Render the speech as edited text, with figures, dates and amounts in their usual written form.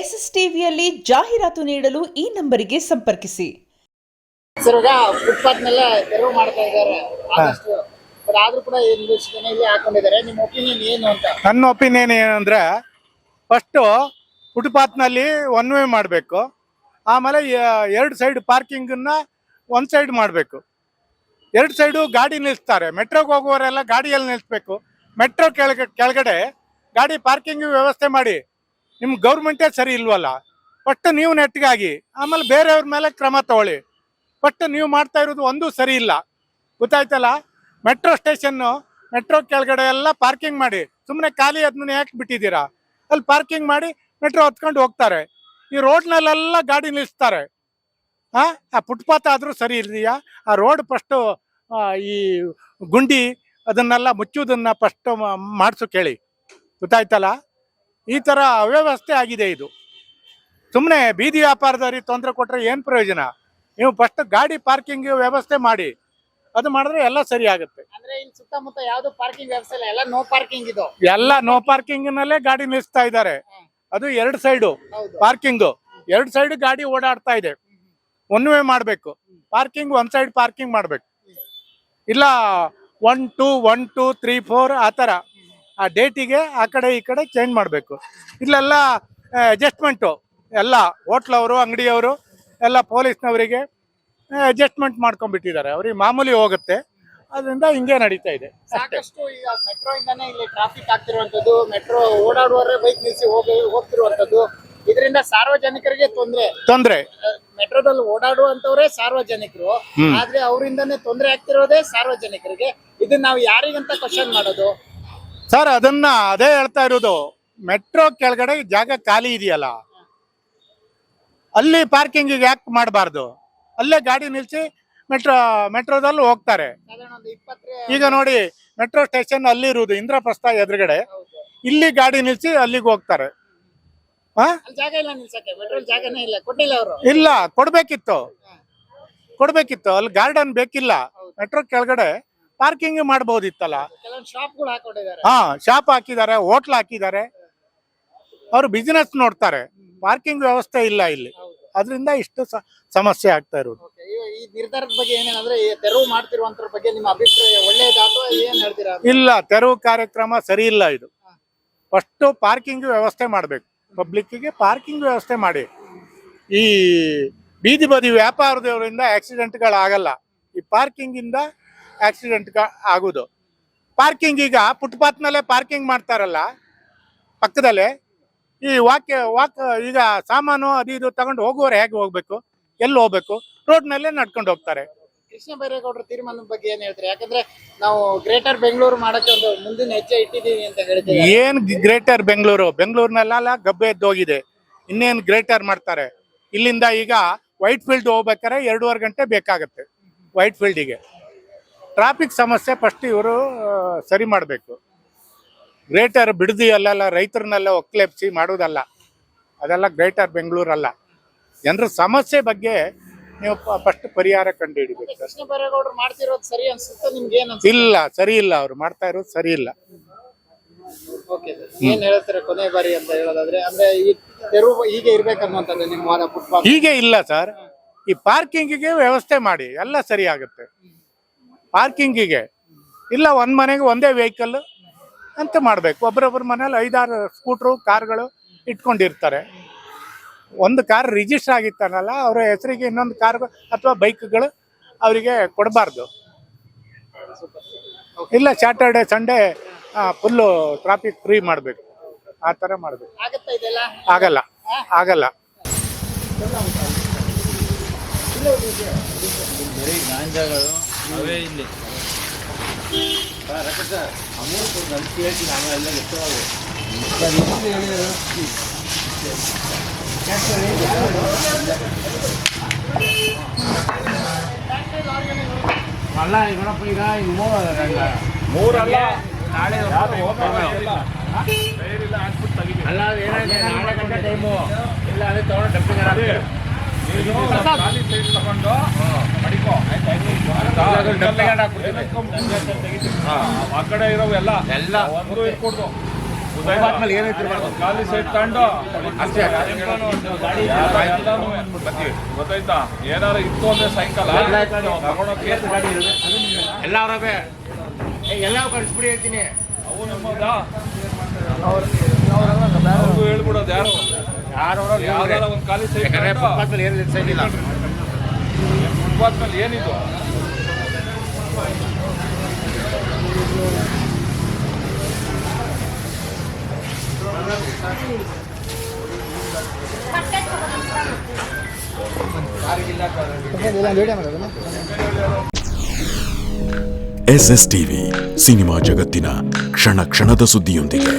SSTVಯಲ್ಲಿ ಜಾಹೀರಾತು ನೀಡಲು ಈ ನಂಬರಿಗೆ ಸಂಪರ್ಕಿಸಿ. ಸರ್, ಈಗ ಫುಟ್ಪಾತ್ ಮೇಲೆ ತೆರವು ಮಾಡ್ತಾ ಇದ್ದಾರೆ ಆದಷ್ಟು, ಆದ್ರೂ ಕೂಡ ಒಂದಿಷ್ಟು ಜನ ಇಲ್ಲಿ ಹಾಕೊಂಡಿದ್ದಾರೆ. ನಿಮ್ಮ ಒಪಿನಿಯನ್ ಏನು ಅಂತ? ನನ್ನ ಒಪಿನಿಯನ್ ಏನಂದ್ರೆ, ಫಸ್ಟು ಫುಟ್ಪಾತ್ನಲ್ಲಿ ಒನ್ ವೇ ಮಾಡಬೇಕು. ಆಮೇಲೆ ಎರಡು ಸೈಡ್ ಪಾರ್ಕಿಂಗನ್ನ ಒಂದು ಸೈಡ್ ಮಾಡಬೇಕು. ಎರಡು ಸೈಡು ಗಾಡಿ ನಿಲ್ಲಿಸ್ತಾರೆ. ಮೆಟ್ರೋಗೆ ಹೋಗುವವರೆಲ್ಲ ಗಾಡಿಯಲ್ಲಿ ನಿಲ್ಲಿಸ್ಬೇಕು. ಮೆಟ್ರೋ ಕೆಳಗಡೆ ಗಾಡಿ ಪಾರ್ಕಿಂಗ್ ವ್ಯವಸ್ಥೆ ಮಾಡಿ. ನಿಮ್ಮ ಗೌರ್ಮೆಂಟೇ ಸರಿ ಇಲ್ವಲ್ಲ. ಫಸ್ಟ್ ನೀವು ನೆಟ್ಗಾಗಿ, ಆಮೇಲೆ ಬೇರೆಯವ್ರ ಮೇಲೆ ಕ್ರಮ ತಗೊಳ್ಳಿ. ಫಸ್ಟ್ ನೀವು ಮಾಡ್ತಾ ಇರೋದು ಒಂದು ಸರಿ ಇಲ್ಲ, ಗೊತ್ತಾಯ್ತಲ್ಲ. ಮೆಟ್ರೋ ಸ್ಟೇಷನ್ನು, ಮೆಟ್ರೋ ಕೆಳಗಡೆ ಎಲ್ಲ ಪಾರ್ಕಿಂಗ್ ಮಾಡಿ. ಸುಮ್ಮನೆ ಖಾಲಿ ಅದನ್ನ ಯಾಕೆ ಬಿಟ್ಟಿದ್ದೀರಾ? ಅಲ್ಲಿ ಪಾರ್ಕಿಂಗ್ ಮಾಡಿ ಮೆಟ್ರೋ ಹತ್ಕೊಂಡು ಹೋಗ್ತಾರೆ. ಈ ರೋಡ್ನಲ್ಲೆಲ್ಲ ಗಾಡಿ ನಿಲ್ಲಿಸ್ತಾರೆ. ಆ ಫುಟ್ಪಾತ್ ಆದರೂ ಸರಿ ಇದೆಯಾ? ಆ ರೋಡ್ ಫಸ್ಟು ಈ ಗುಂಡಿ ಅದನ್ನೆಲ್ಲ ಮುಚ್ಚೋದನ್ನು ಫಸ್ಟ್ ಮಾಡಿಸು ಕೇಳಿ, ಗೊತ್ತಾಯ್ತಲ್ಲ. ಈ ಥರ ಅವ್ಯವಸ್ಥೆ ಆಗಿದೆ ಇದು. ಸುಮ್ಮನೆ ಬೀದಿ ವ್ಯಾಪಾರದವ್ರಿಗೆ ತೊಂದರೆ ಕೊಟ್ಟರೆ ಏನು ಪ್ರಯೋಜನ? ನೀವು ಫಸ್ಟ್ ಗಾಡಿ ಪಾರ್ಕಿಂಗ್ ವ್ಯವಸ್ಥೆ ಮಾಡಿ. ಅದು ಮಾಡಿದ್ರೆ ಎಲ್ಲ ಸರಿ ಆಗುತ್ತೆ. ಅಂದ್ರೆ ಇಲ್ಲಿ ಸುತ್ತಮುತ್ತ ಯಾವ್ದು ಪಾರ್ಕಿಂಗ್ ವ್ಯವಸ್ಥೆ ಇಲ್ಲ, ಎಲ್ಲ ನೋ ಪಾರ್ಕಿಂಗ್. ಇದು ಎಲ್ಲ ನೋ ಪಾರ್ಕಿಂಗ್ ನಲ್ಲೇ ಗಾಡಿ ನಿಲ್ಲಿಸ್ತಾ ಇದ್ದಾರೆ. ಅದು ಎರಡು ಸೈಡು ಪಾರ್ಕಿಂಗ್, ಎರಡು ಸೈಡ್ ಗಾಡಿ ಓಡಾಡ್ತಾ ಇದೆ. ಒನ್ ವೇ ಮಾಡಬೇಕು. ಪಾರ್ಕಿಂಗ್ ಒಂದು ಸೈಡ್ ಪಾರ್ಕಿಂಗ್ ಮಾಡಬೇಕು. ಇಲ್ಲ 1, 2, 1, 2, 3, 4 ಆ ಥರ ಆ ಡೇಟಿಗೆ ಆ ಕಡೆ ಈ ಕಡೆ ಚೇಂಜ್ ಮಾಡಬೇಕು. ಇಲ್ಲೆಲ್ಲ ಅಡ್ಜಸ್ಟ್ಮೆಂಟು ಎಲ್ಲ ಹೋಟ್ಲವರು, ಅಂಗಡಿಯವರು ಎಲ್ಲ ಪೊಲೀಸ್ನವರಿಗೆ ಅಡ್ಜಸ್ಟ್ಮೆಂಟ್ ಮಾಡ್ಕೊಂಡ್ಬಿಟ್ಟಿದ್ದಾರೆ. ಅವ್ರಿಗೆ ಮಾಮೂಲಿ ಹೋಗುತ್ತೆ. ಅದರಿಂದ ಹಿಂಗೆ ನಡೀತಾ ಇದೆ. ಸಾಕಷ್ಟು ಈಗ ಮೆಟ್ರೋ ಇಂದಾನೆ ಇಲ್ಲಿ ಟ್ರಾಫಿಕ್ ಆಗ್ತಿರುವಂತದ್ದು, ಮೆಟ್ರೋ ಓಡಾಡುವವರೇ ಬೈಕ್ ನಿಲ್ಲಿಸಿ ಹೋಗ್ತಿರುವಂತದ್ದು. ಇದರಿಂದ ಸಾರ್ವಜನಿಕರಿಗೆ ತೊಂದ್ರೆ. ಮೆಟ್ರೋದಲ್ಲಿ ಓಡಾಡುವಂತವರೇ ಸಾರ್ವಜನಿಕರು, ಆದ್ರೆ ಅವರಿಂದಾನೇ ತೊಂದರೆ ಆಗ್ತಿರೋದೇ ಸಾರ್ವಜನಿಕರಿಗೆ. ಇದನ್ನ ನಾವು ಯಾರಿಗಂತ ಕ್ವಶನ್ ಮಾಡೋದು ಸರ್? ಅದೇ ಹೇಳ್ತಾ ಇರೋದು. ಮೆಟ್ರೋ ಕೆಳಗಡೆ ಜಾಗ ಖಾಲಿ ಇದೆಯಲ್ಲ, ಅಲ್ಲಿ ಪಾರ್ಕಿಂಗಿಗೆ ಯಾಕೆ ಮಾಡಬಾರ್ದು? ಅಲ್ಲೇ ಗಾಡಿ ನಿಲ್ಲಿಸಿ ಮೆಟ್ರೋದಲ್ಲಿ ಹೋಗ್ತಾರೆ. ಈಗ ನೋಡಿ, ಮೆಟ್ರೋ ಸ್ಟೇಷನ್ ಅಲ್ಲಿ ಇರುವುದು ಇಂದ್ರಪ್ರಸ್ಥ ಎದುರುಗಡೆ. ಇಲ್ಲಿ ಗಾಡಿ ನಿಲ್ಲಿಸಿ ಅಲ್ಲಿಗೆ ಹೋಗ್ತಾರೆ. ಜಾಗ ಇಲ್ಲ ನಿಲ್ಸಕ್ಕೆ, ಮೆಟ್ರೋ ಜಾಗನೇ ಇಲ್ಲ, ಕೊಟ್ಟಿಲ್ಲ ಅವರು. ಇಲ್ಲ, ಕೊಡ್ಬೇಕಿತ್ತು. ಅಲ್ಲಿ ಗಾರ್ಡನ್ ಬೇಕಿಲ್ಲ. ಮೆಟ್ರೋ ಕೆಳಗಡೆ ಪಾರ್ಕಿಂಗ್ ಮಾಡಬಹುದಿತ್ತಲ್ಲ. ಶಾಪ್ಗಳು ಹಾಕೊಂಡಿದ್ದಾರೆ. ಶಾಪ್ ಹಾಕಿದ್ದಾರೆ, ಹೋಟ್ಲ್ ಹಾಕಿದ್ದಾರೆ. ಅವರು ಬಿಸಿನೆಸ್ ನೋಡ್ತಾರೆ. ಪಾರ್ಕಿಂಗ್ ವ್ಯವಸ್ಥೆ ಇಲ್ಲ ಇಲ್ಲಿ. ಅದರಿಂದ ಇಷ್ಟು ಸಮಸ್ಯೆ ಆಗ್ತಾ ಇರೋದು. ಈ ನಿರ್ಧಾರದ ಬಗ್ಗೆ ಏನೇನಂದ್ರೆ, ತೆರವು ಮಾಡ್ತಿರುವಂತರ ಬಗ್ಗೆ ನಿಮ್ಮ ಅಭಿಪ್ರಾಯ ಒಳ್ಳೆಯದಾ ಅಥವಾ ಏನ್ ಹೇಳ್ತೀರಾ? ಇಲ್ಲ, ತೆರವು ಕಾರ್ಯಕ್ರಮ ಸರಿ ಇಲ್ಲ ಇದು. ಫಸ್ಟ್ ಪಾರ್ಕಿಂಗ್ ವ್ಯವಸ್ಥೆ ಮಾಡಬೇಕು. ಪಬ್ಲಿಕ್ಕಿಗೆ ಪಾರ್ಕಿಂಗ್ ವ್ಯವಸ್ಥೆ ಮಾಡಿ. ಈ ಬೀದಿ ಬದಿ ವ್ಯಾಪಾರದವರಿಂದ ಆಕ್ಸಿಡೆಂಟ್ಗಳಾಗಲ್ಲ. ಈ ಪಾರ್ಕಿಂಗಿಂದ ಆಕ್ಸಿಡೆಂಟ್ ಆಗೋದು. ಪಾರ್ಕಿಂಗ್ ಈಗ ಫುಟ್ಪಾತ್ನಲ್ಲೇ ಪಾರ್ಕಿಂಗ್ ಮಾಡ್ತಾರಲ್ಲ ಪಕ್ಕದಲ್ಲೇ. ಈ ವಾಕ್ ಈಗ ಸಾಮಾನು ಅದು ಇದು ತಗೊಂಡು ಹೋಗುವವರು ಹೇಗೆ ಹೋಗ್ಬೇಕು? ಎಲ್ಲಿ ಹೋಗ್ಬೇಕು? ರೋಡ್ನಲ್ಲೇ ನಡ್ಕೊಂಡು ಹೋಗ್ತಾರೆ. ಕೃಷ್ಣ ಬೈರೇಗೌಡರ ತೀರ್ಮಾನದ ಬಗ್ಗೆ ಏನ್ ಹೇಳ್ತಾರೆ? ಯಾಕಂದ್ರೆ ನಾವು ಗ್ರೇಟರ್ ಬೆಂಗಳೂರು ಮಾಡಕ್ಕೆ ಒಂದು ಮುಂದಿನ ಹೆಜ್ಜೆ ಇಟ್ಟಿದ್ದೀವಿ ಅಂತ ಹೇಳ್ತೀವಿ. ಏನ್ ಗ್ರೇಟರ್ ಬೆಂಗಳೂರಿನಲ್ಲೆಲ್ಲ ಗಬ್ಬೆ ಎದ್ದೋಗಿದೆ. ಇನ್ನೇನು ಗ್ರೇಟರ್ ಮಾಡ್ತಾರೆ? ಇಲ್ಲಿಂದ ಈಗ ವೈಟ್ ಫೀಲ್ಡ್ ಹೋಗ್ಬೇಕಾದ್ರೆ 2.5 ಗಂಟೆ ಬೇಕಾಗುತ್ತೆ. ವೈಟ್ ಫೀಲ್ಡಿಗೆ ಟ್ರಾಫಿಕ್ ಸಮಸ್ಯೆ ಫಸ್ಟ್ ಇವರು ಸರಿ ಮಾಡಬೇಕು. ಗ್ರೇಟರ್ ಬಿಡದಿ ಅಲ್ಲೆಲ್ಲ ರೈತರನ್ನೆಲ್ಲ ಒಕ್ಲೆಪ್ಸಿ ಮಾಡೋದಲ್ಲ. ಅದೆಲ್ಲ ಗ್ರೇಟರ್ ಬೆಂಗಳೂರಲ್ಲ. ಜನರ ಸಮಸ್ಯೆ ಬಗ್ಗೆ ನೀವು ಫಸ್ಟ್ ಪರಿಹಾರ ಕಂಡು ಹಿಡಿಬೇಕು. ಕೃಷ್ಣ ಬೈರೇಗೌಡರು ಮಾಡ್ತಿರೋದು ಸರಿ ಅನ್ಸುತ್ತೆ ನಿಮ್ಗೆ? ಇಲ್ಲ, ಸರಿ ಇಲ್ಲ. ಅವ್ರು ಮಾಡ್ತಾ ಇರೋದು ಸರಿ ಇಲ್ಲ. ಏನ್ ಹೇಳ್ತಾರೆ ಕೊನೆ ಬಾರಿ ಅಂತ ಹೇಳೋದಾದ್ರೆ? ಅಂದ್ರೆ ಈ ತೆರವು ಹೀಗೆ ಇರ್ಬೇಕನ್ನುವಂಥದ್ದು ನಿಮ್ಮ ವಾದ? ಫುಟ್ಪಾತ್ ಹೀಗೆ ಇಲ್ಲ ಸರ್. ಈ ಪಾರ್ಕಿಂಗಿಗೆ ವ್ಯವಸ್ಥೆ ಮಾಡಿ, ಎಲ್ಲ ಸರಿ ಆಗುತ್ತೆ. ಪಾರ್ಕಿಂಗಿಗೆ ಇಲ್ಲ, ಒಂದ್ ಮನೆಗೆ ಒಂದೇ ವೆಹಿಕಲ್ ಅಂತ ಮಾಡಬೇಕು. ಒಬ್ಬರೊಬ್ಬರ ಮನೇಲಿ 5-6 ಸ್ಕೂಟ್ರು, ಕಾರ್ಗಳು ಇಟ್ಕೊಂಡಿರ್ತಾರೆ. ಒಂದು ಕಾರ್ ರಿಜಿಸ್ಟರ್ ಆಗಿತ್ತಾನಲ್ಲ, ಅವರ ಹೆಸರಿಗೆ ಇನ್ನೊಂದು ಕಾರ್ ಅಥವಾ ಬೈಕ್ಗಳು ಅವರಿಗೆ ಕೊಡಬಾರ್ದು. ಇಲ್ಲ, Saturday Sunday full traffic free ಮಾಡಬೇಕು. ಆ ಥರ ಮಾಡಬೇಕು. ಆಗಲ್ಲ. ಅಲ್ಲ ಇವನಪ್ಪ, ಈಗ ಮೂರಲ್ಲ ನಾಳೆ ಅಲ್ಲ, ಏನಾಗಿದೆ ನಾಳೆ ಗಂಟೆ ಟೈಮು ಇಲ್ಲ, ಅದೇ ತಗೊಂಡು ಡಬ್ಬಿಂಗ್ ತಗೊಂಡು ಮಡಿಕೋ ಆ ಕಡೆ ಇರೋವು ಎಲ್ಲ ಒಂದು ಇಟ್ಕೊಡ್ದು ಫುಟ್ಪಾತ್ ಮೇಲೆ ಏನೈತಿರ್ಬಾರ್ದು, ಖಾಲಿ ಸೈಡ್ ತಗೊಂಡು ಅಷ್ಟೇ ಎಲ್ಲಾನು ಬರ್ತೀವಿ, ಗೊತ್ತಾಯ್ತಾ? ಏನಾರು ಇತ್ತು ಅಂದ್ರೆ ಸಾಯಂಕಾಲ ತಗೊಂಡೋಗಿ ಎಲ್ಲ ಅವರೇ ಎಲ್ಲ ಕಳಿಸ್ಬಿಡಿ ಹೇಳ್ತೀನಿ. ಅವು ನಮ್ಮದಾ ಅವ್ರಿಗೂ ಹೇಳ್ಬಿಡೋದು ಯಾರು ಯಾವ್ದಾರ ಒಂದು ಖಾಲಿ ಸೈಡ್ ಫುಟ್ಪಾತ್ ಮೇಲೆ ಏನು ಸೈಡ್ ಇಲ್ಲ. ಫುಟ್ಪಾತ್ ಮೇಲೆ ಏನಿದು SS ಟಿವಿ ಸಿನಿಮಾ ಜಗತ್ತಿನ ಕ್ಷಣ ಕ್ಷಣದ ಸುದ್ದಿಯೊಂದಿಗೆ.